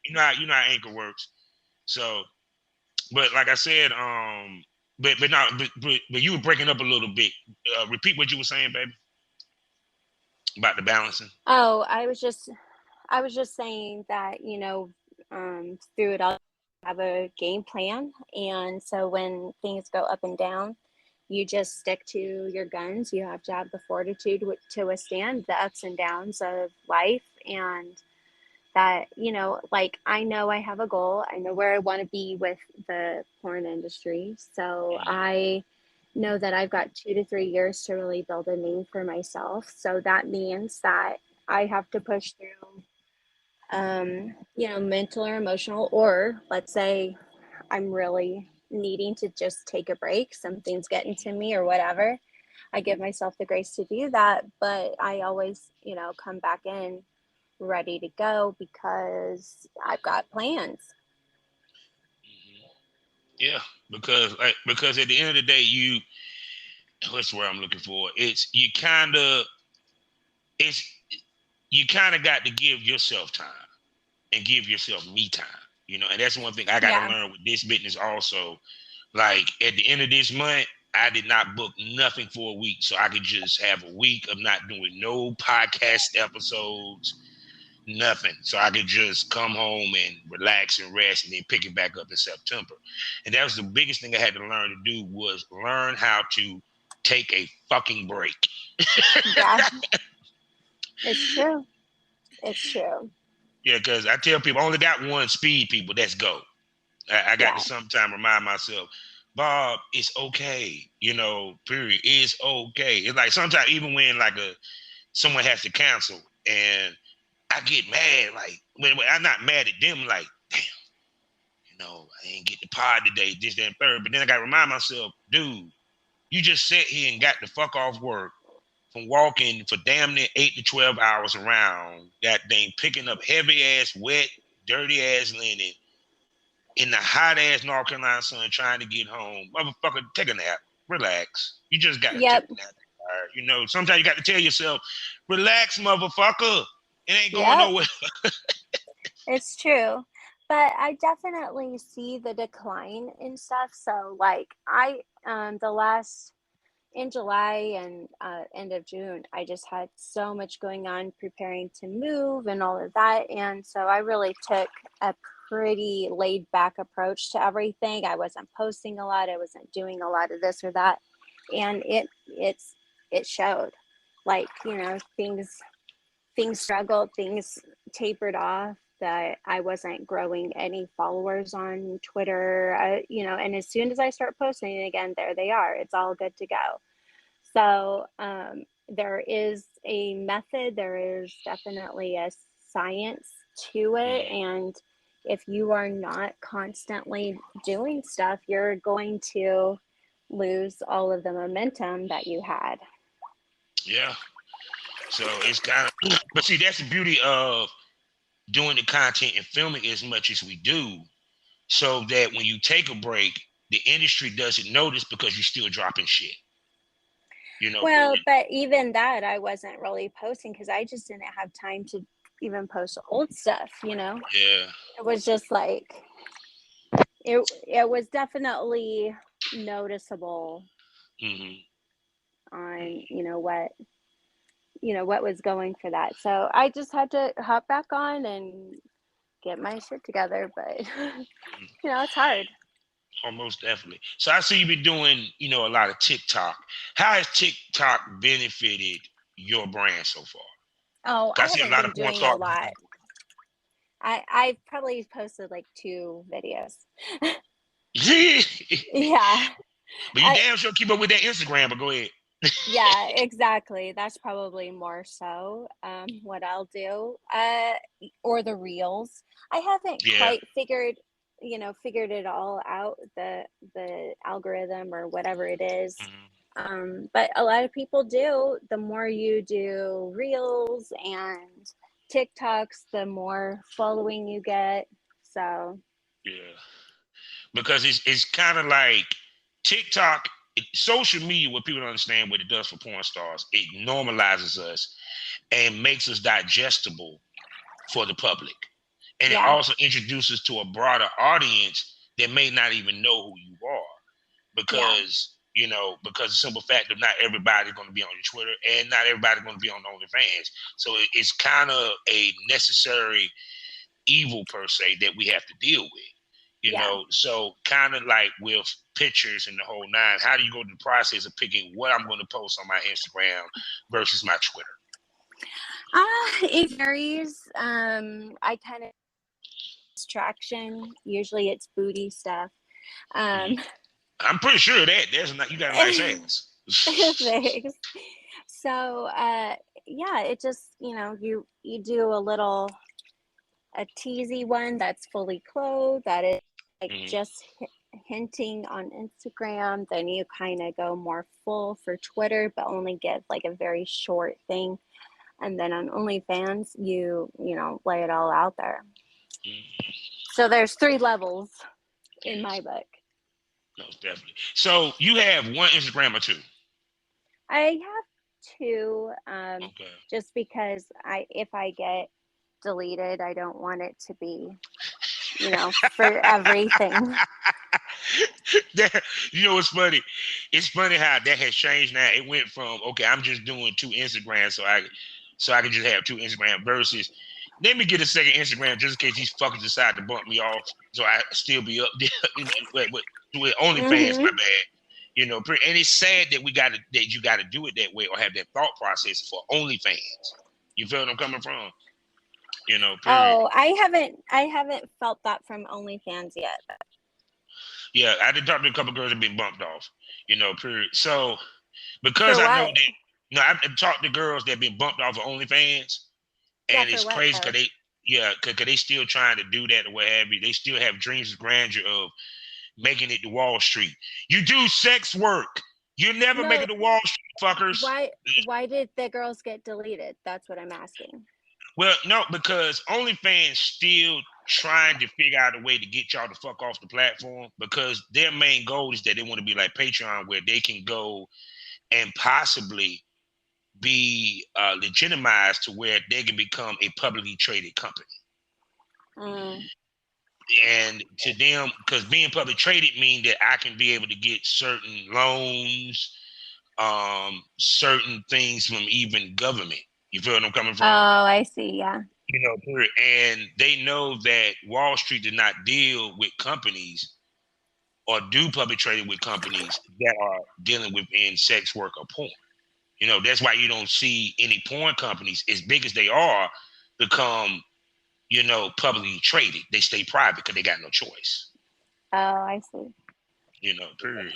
Speaker 3: You know how Anchor works. So, but like I said, but you were breaking up a little bit. Repeat what you were saying, baby, about the balancing.
Speaker 4: Oh, I was just saying that through it all, have a game plan, and so when things go up and down, you just stick to your guns. You have to have the fortitude to withstand the ups and downs of life, and that, you know, like I know I have a goal. I know where I want to be with the porn industry. So I know that I've got 2 to 3 years to really build a name for myself. So that means that I have to push through, you know, mental or emotional, or let's say I'm really needing to just take a break, something's getting to me or whatever. I give myself the grace to do that, but I always, you know, come back in ready to go because I've got plans.
Speaker 3: Yeah, because at the end of the day, what's where I'm looking for? You kind of got to give yourself time and give yourself me time, you know. And that's one thing I got to learn with this business also. Like at the end of this month, I did not book nothing for a week, so I could just have a week of not doing no podcast episodes, nothing. So I could just come home and relax and rest and then pick it back up in September. And that was the biggest thing I had to learn to do, was learn how to take a fucking break.
Speaker 4: Yeah. It's true. It's true.
Speaker 3: Yeah, because I tell people I only got one speed, people. Let's go. I got to sometimes remind myself, Bob, it's okay. You know, period. It's okay. It's like sometimes even when like someone has to cancel and I get mad, like when I'm not mad at them, like, damn, you know, I ain't get the pod today, this, that, and third. But then I got to remind myself, dude, you just sat here and got the fuck off work from walking for damn near 8 to 12 hours around that thing, picking up heavy ass, wet, dirty ass linen in the hot ass North Carolina sun, trying to get home. Motherfucker, take a nap, relax. You just got to take a nap. You know, sometimes you got to tell yourself, relax, motherfucker. It ain't going nowhere.
Speaker 4: It's true. But I definitely see the decline in stuff. So like in July and end of June, I just had so much going on preparing to move and all of that. And so I really took a pretty laid back approach to everything. I wasn't posting a lot. I wasn't doing a lot of this or that. And it showed. Like, you know, things struggled, things tapered off, that I wasn't growing any followers on Twitter, you know, and as soon as I start posting again, there they are. It's all good to go. So there is a method, there is definitely a science to it. And if you are not constantly doing stuff, you're going to lose all of the momentum that you had.
Speaker 3: Yeah. So it's kind of, but see, that's the beauty of doing the content and filming as much as we do, so that when you take a break, the industry doesn't notice because you're still dropping shit. You know.
Speaker 4: Well, but even that, I wasn't really posting because I just didn't have time to even post old stuff, you know?
Speaker 3: Yeah.
Speaker 4: It was just like, it was definitely noticeable on, you know, what was going for that. So I just had to hop back on and get my shit together. But, you know, it's hard.
Speaker 3: Oh, most definitely. So I see you been doing, you know, a lot of TikTok. How has TikTok benefited your brand so far?
Speaker 4: Oh, I haven't been doing a lot. I probably posted like 2 videos. Yeah.
Speaker 3: But you damn sure keep up with that Instagram, but go ahead.
Speaker 4: Yeah, exactly. That's probably more so what I'll do. Or the reels. I haven't quite figured it all out, the algorithm or whatever it is. But a lot of people do. The more you do reels and TikToks, the more following you get. So
Speaker 3: because it's kind of like TikTok, social media. What people don't understand what it does for porn stars, it normalizes us and makes us digestible for the public. And it also introduces to a broader audience that may not even know who you are, because because the simple fact of not everybody's going to be on your Twitter and not everybody's going to be on OnlyFans. So it's kind of a necessary evil per se that we have to deal with. You know, so kind of like with pictures and the whole nine, how do you go through the process of picking what I'm going to post on my Instagram versus my Twitter?
Speaker 4: It varies. I kind of traction. Usually it's booty stuff. Um,
Speaker 3: I'm pretty sure that there's not. You got a nice ass.
Speaker 4: thanks. So, yeah, it just, you do a teasy one that's fully clothed, that is like
Speaker 3: Mhm.
Speaker 4: just hinting on Instagram. Then you kind of go more full for Twitter, but only give like a very short thing. And then on OnlyFans, you lay it all out there. So there's 3 levels in my book.
Speaker 3: No, definitely. So you have one Instagram or 2?
Speaker 4: I have 2,
Speaker 3: Okay.
Speaker 4: just because if I get deleted, I don't want it to be, for everything.
Speaker 3: You know what's funny? It's funny how that has changed now. It went from, okay, I'm just doing 2 Instagrams so I can just have 2 Instagram versus let me get a second Instagram just in case these fuckers decide to bump me off so I still be up there with OnlyFans, my bad. And it's sad that you gotta do it that way or have that thought process for OnlyFans. You feel what I'm coming from? Period.
Speaker 4: Oh, I haven't felt that from OnlyFans yet.
Speaker 3: Yeah, I did talk to a couple girls that been bumped off, period. So because
Speaker 4: For
Speaker 3: I know
Speaker 4: what?
Speaker 3: that, I've talked to girls that been bumped off of OnlyFans,
Speaker 4: Yeah,
Speaker 3: and
Speaker 4: for
Speaker 3: it's
Speaker 4: what,
Speaker 3: crazy
Speaker 4: though?
Speaker 3: because they still trying to do that or what have you. They still have dreams of grandeur of making it to Wall Street. You do sex work. You never make
Speaker 4: No.
Speaker 3: it to Wall Street, fuckers.
Speaker 4: Why did the girls get deleted? That's what I'm asking.
Speaker 3: Well, no, because OnlyFans still trying to figure out a way to get y'all to fuck off the platform because their main goal is that they want to be like Patreon where they can go and possibly be legitimized to where they can become a publicly traded company. And to them, because being public traded means that I can be able to get certain loans, certain things from even government. You feel what I'm coming from?
Speaker 4: Oh, I see. Yeah.
Speaker 3: And they know that Wall Street did not deal with companies or do public trading with companies that are dealing within sex work or porn. That's why you don't see any porn companies, as big as they are, become, publicly traded. They stay private because they got no choice.
Speaker 4: Oh, I see.
Speaker 3: Period.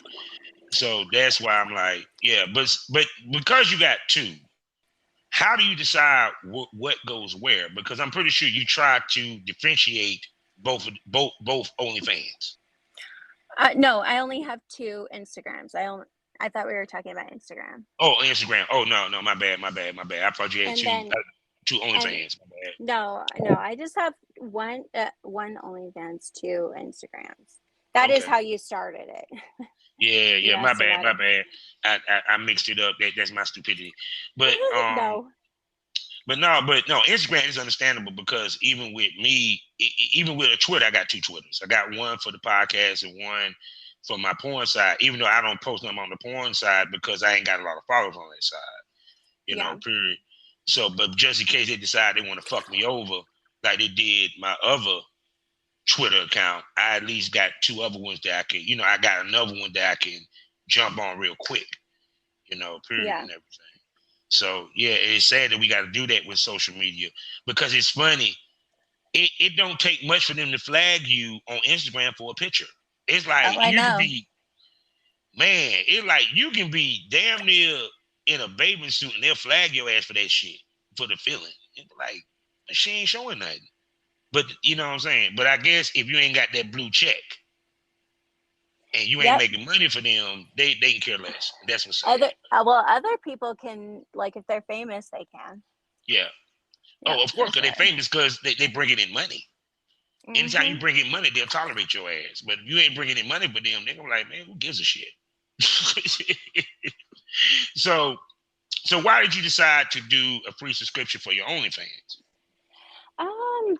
Speaker 3: So that's why I'm like, yeah, but because you got 2, how do you decide what goes where? Because I'm pretty sure you try to differentiate both OnlyFans.
Speaker 4: No, I only have 2 Instagrams. I thought we were talking about Instagram.
Speaker 3: Oh, Instagram. Oh no, my bad. I thought you had
Speaker 4: And
Speaker 3: 2 OnlyFans. My bad.
Speaker 4: No, I just have one OnlyFans, 2 Instagrams. That is how you started it.
Speaker 3: Yeah, my bad. I mixed it up. That's my stupidity. But
Speaker 4: No.
Speaker 3: But no, Instagram is understandable because even with me, even with a Twitter, I got 2 Twitters. I got one for the podcast and one for my porn side, even though I don't post them on the porn side because I ain't got a lot of followers on that side, period. So, but just in case they decide they want to fuck me over, like they did my other Twitter account, I at least got 2 other ones that I can, I got another one that I can jump on real quick, period and everything. So, yeah, it's sad that we got to do that with social media because it's funny. It don't take much for them to flag you on Instagram for a picture. It's like it's like you can be damn near in a bathing suit and they'll flag your ass for that shit, for the feeling. It's like, she ain't showing nothing. But you know what I'm saying? But I guess if you ain't got that blue check and you ain't making money for them, they can care less. That's what's saying.
Speaker 4: Other people can, like, if they're famous, they can.
Speaker 3: Yeah. Oh, of course, because they're famous because they bring in money. Anytime you bring in money, they'll tolerate your ass. But if you ain't bringing in money for them, they're gonna be like, man, who gives a shit? So why did you decide to do a free subscription for your OnlyFans?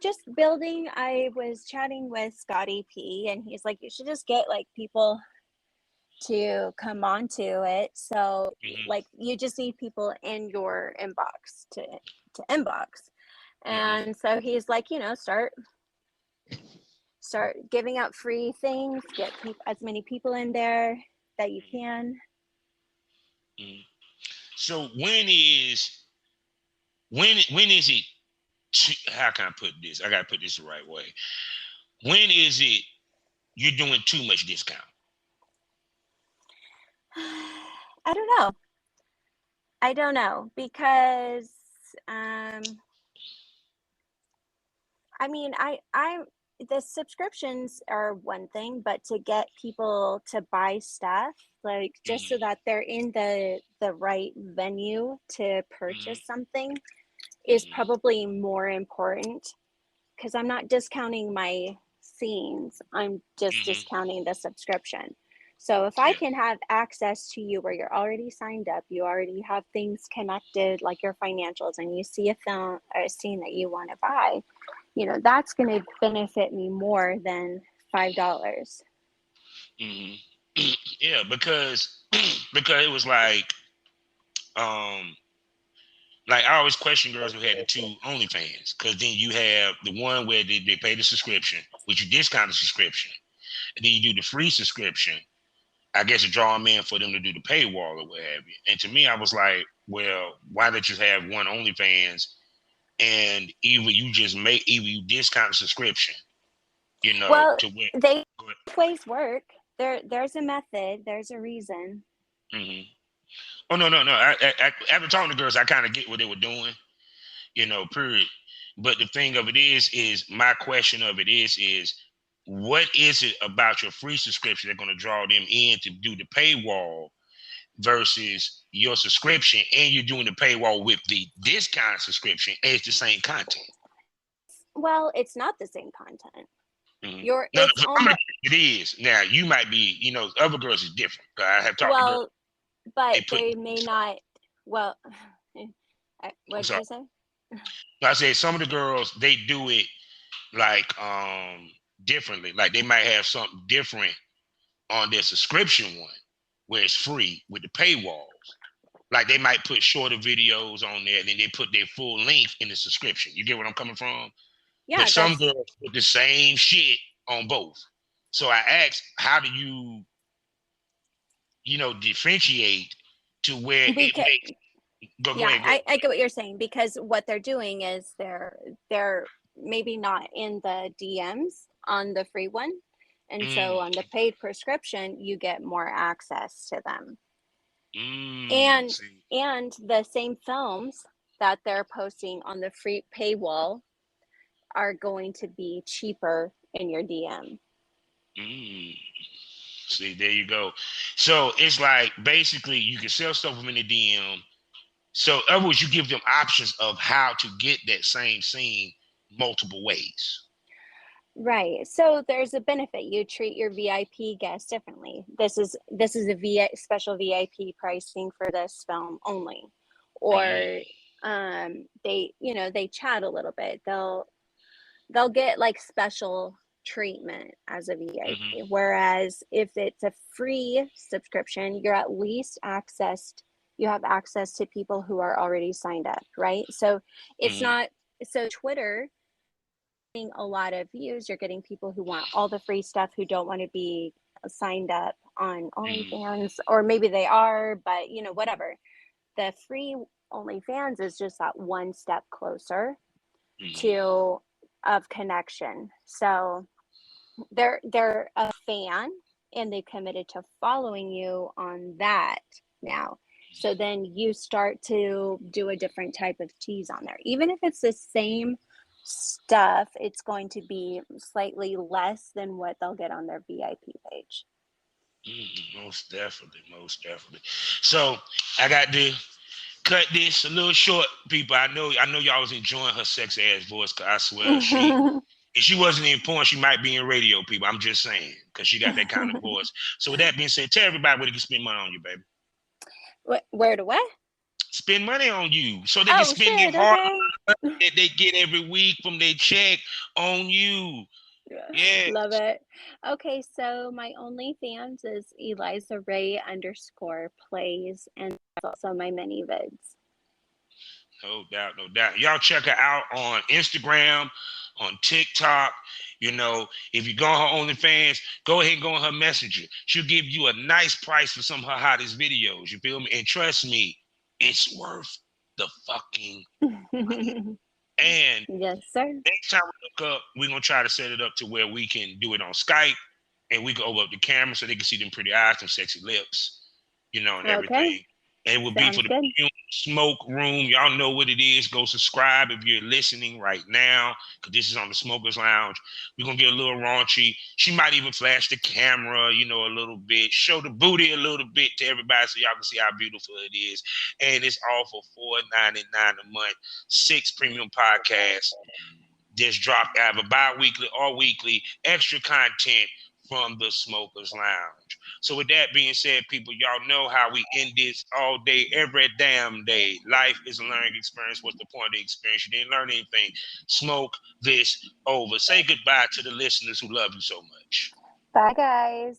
Speaker 4: Just building. I was chatting with Scotty P, and he's like, you should just get like people to come onto it. So like you just need people in your inbox to inbox. And so he's like, start giving out free things, get as many people in there that you can.
Speaker 3: So when is when is it? How can I put this? I gotta put this the right way. When is it you're doing too much discount?
Speaker 4: I don't know because I mean the subscriptions are one thing, but to get people to buy stuff, like just so that they're in the right venue to purchase something is probably more important, because I'm not discounting my scenes, I'm just discounting the subscription. So if I can have access to you where you're already signed up, you already have things connected like your financials, and you see a film or a scene that you want to buy, you know, that's going to benefit me more than $5.
Speaker 3: Yeah, because it was like I always question girls who had the two OnlyFans, because then you have the one where they pay the subscription, which you discount the subscription, and then you do the free subscription, I guess, to draw them in for them to do the paywall or what have you. And to me, I was like, well, why don't you have one OnlyFans, and either you discount the subscription, you know,
Speaker 4: well,
Speaker 3: to where
Speaker 4: they ways work. There's a method, there's a reason.
Speaker 3: Oh no. After talking to girls, I kind of get what they were doing, you know, period. But the thing of it is my question of it is what is it about your free subscription that's going to draw them in to do the paywall versus your subscription, and you're doing the paywall with the discount subscription, and it's the same content?
Speaker 4: Well, it's not the same content.
Speaker 3: It is. Now, you might be, you know, other girls is different. I have talked to girls.
Speaker 4: But they may not. Well, what did you say?
Speaker 3: I said some of the girls, they do it like differently. Like they might have something different on their subscription one, where it's free with the paywalls. Like they might put shorter videos on there, and then they put their full length in the subscription. You get what I'm coming from? Yeah. But some girls put the same shit on both. So I asked, how do you, you know, differentiate to where it makes? Go ahead.
Speaker 4: I get what you're saying, because what they're doing is they're maybe not in the DMs on the free one, and so on the paid prescription you get more access to them. And the same films that they're posting on the free paywall are going to be cheaper in your DM.
Speaker 3: See, there you go. So it's like basically you can sell stuff within the DM. So in other words, you give them options of how to get that same scene multiple ways.
Speaker 4: Right. So there's a benefit. You treat your VIP guests differently. This is a special VIP pricing for this film only. Or they chat a little bit. They'll get like special treatment as a VIP. Whereas if it's a free subscription, you're at least you have access to people who are already signed up, right? So it's not, so Twitter getting a lot of views, you're getting people who want all the free stuff, who don't want to be signed up on OnlyFans, or maybe they are, but you know, whatever. The free OnlyFans is just that one step closer of connection. So they're a fan, and they committed to following you on that now. So then you start to do a different type of tease on there. Even if it's the same stuff, it's going to be slightly less than what they'll get on their VIP page.
Speaker 3: Most definitely. So I got to cut this a little short, people. I know y'all was enjoying her sexy ass voice, because I swear if she wasn't in porn, she might be in radio, people. I'm just saying, because she got that kind of voice. So with that being said, tell everybody where they can spend money on you, baby.
Speaker 4: Where to what?
Speaker 3: Spend money on you, so they can spend their hard money that they get every week from their check on you. Yeah.
Speaker 4: Love it. Okay, so my OnlyFans is Eliza Ray _plays, and that's also my mini vids.
Speaker 3: No doubt. Y'all check her out on Instagram, on TikTok. You know, if you go on her OnlyFans, go ahead and go on her Messenger. She'll give you a nice price for some of her hottest videos. You feel me? And trust me, it's worth the fucking money. And
Speaker 4: yes, sir.
Speaker 3: next time we look up, we're gonna try to set it up to where we can do it on Skype, and we can open up the camera so they can see them pretty eyes, them sexy lips, and everything. And it will be for the Smoke Room. Y'all know what it is. Go subscribe if you're listening right now, because this is on the Smokers Lounge. We're going to get a little raunchy. She might even flash the camera, a little bit. Show the booty a little bit to everybody so y'all can see how beautiful it is. And it's all for $4.99 a month. 6 premium podcasts. Just dropped either bi-weekly or weekly. Extra content from the Smokers Lounge. So with that being said, people, y'all know how we end this all day, every damn day. Life is a learning experience. What's the point of the experience? You didn't learn anything. Smoke this over. Say goodbye to the listeners who love you so much.
Speaker 4: Bye, guys.